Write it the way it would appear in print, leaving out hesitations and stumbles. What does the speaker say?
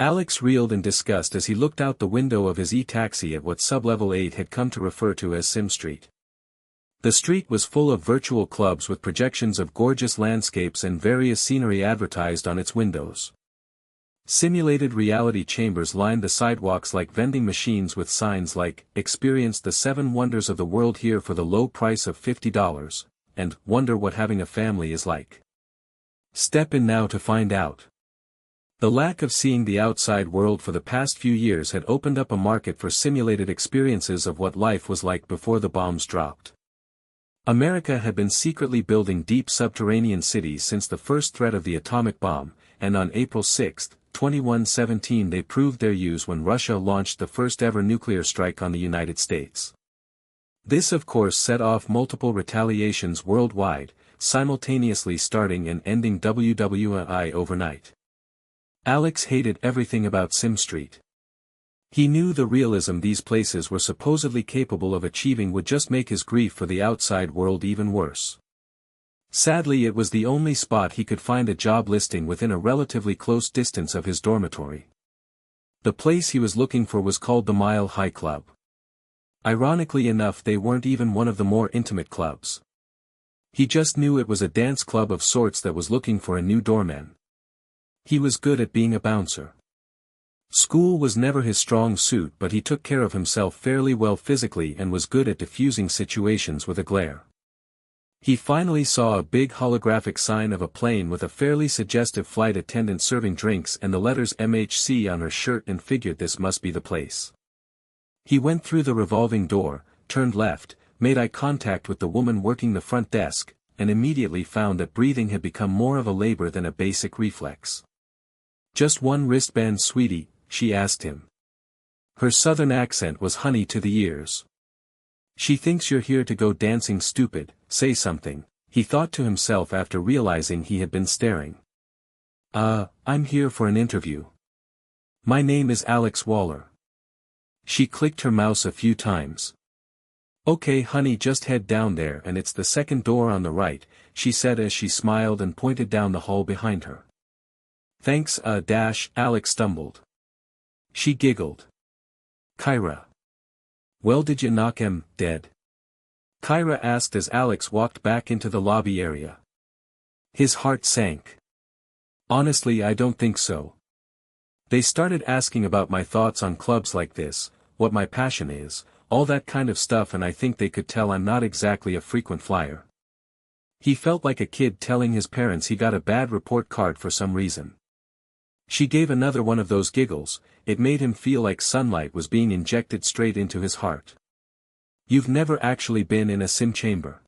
Alex reeled in disgust as he looked out the window of his e-taxi at what Sublevel 8 had come to refer to as Sim Street. The street was full of virtual clubs with projections of gorgeous landscapes and various scenery advertised on its windows. Simulated reality chambers lined the sidewalks like vending machines with signs like, "Experience the 7 wonders of the world here for the low price of $50, and wonder what having a family is like. Step in now to find out." The lack of seeing the outside world for the past few years had opened up a market for simulated experiences of what life was like before the bombs dropped. America had been secretly building deep subterranean cities since the first threat of the atomic bomb, and on April 6, 2117 they proved their use when Russia launched the first-ever nuclear strike on the United States. This of course set off multiple retaliations worldwide, simultaneously starting and ending WWI overnight. Alex hated everything about Sim Street. He knew the realism these places were supposedly capable of achieving would just make his grief for the outside world even worse. Sadly, it was the only spot he could find a job listing within a relatively close distance of his dormitory. The place he was looking for was called the Mile High Club. Ironically enough, they weren't even one of the more intimate clubs. He just knew it was a dance club of sorts that was looking for a new doorman. He was good at being a bouncer. School was never his strong suit, but he took care of himself fairly well physically and was good at diffusing situations with a glare. He finally saw a big holographic sign of a plane with a fairly suggestive flight attendant serving drinks and the letters MHC on her shirt and figured this must be the place. He went through the revolving door, turned left, made eye contact with the woman working the front desk, and immediately found that breathing had become more of a labor than a basic reflex. "Just one wristband, sweetie?" she asked him. Her southern accent was honey to the ears. "She thinks you're here to go dancing, stupid, say something," he thought to himself after realizing he had been staring. I'm here for an interview. My name is Alex Waller." She clicked her mouse a few times. "Okay honey, just head down there and it's the second door on the right," she said as she smiled and pointed down the hall behind her. "Thanks, Alex stumbled. She giggled. "Kyra. Well, did you knock him dead?" Kyra asked as Alex walked back into the lobby area. His heart sank. "Honestly, I don't think so. They started asking about my thoughts on clubs like this, what my passion is, all that kind of stuff, and I think they could tell I'm not exactly a frequent flyer." He felt like a kid telling his parents he got a bad report card for some reason. She gave another one of those giggles. It made him feel like sunlight was being injected straight into his heart. "You've never actually been in a sim chamber?"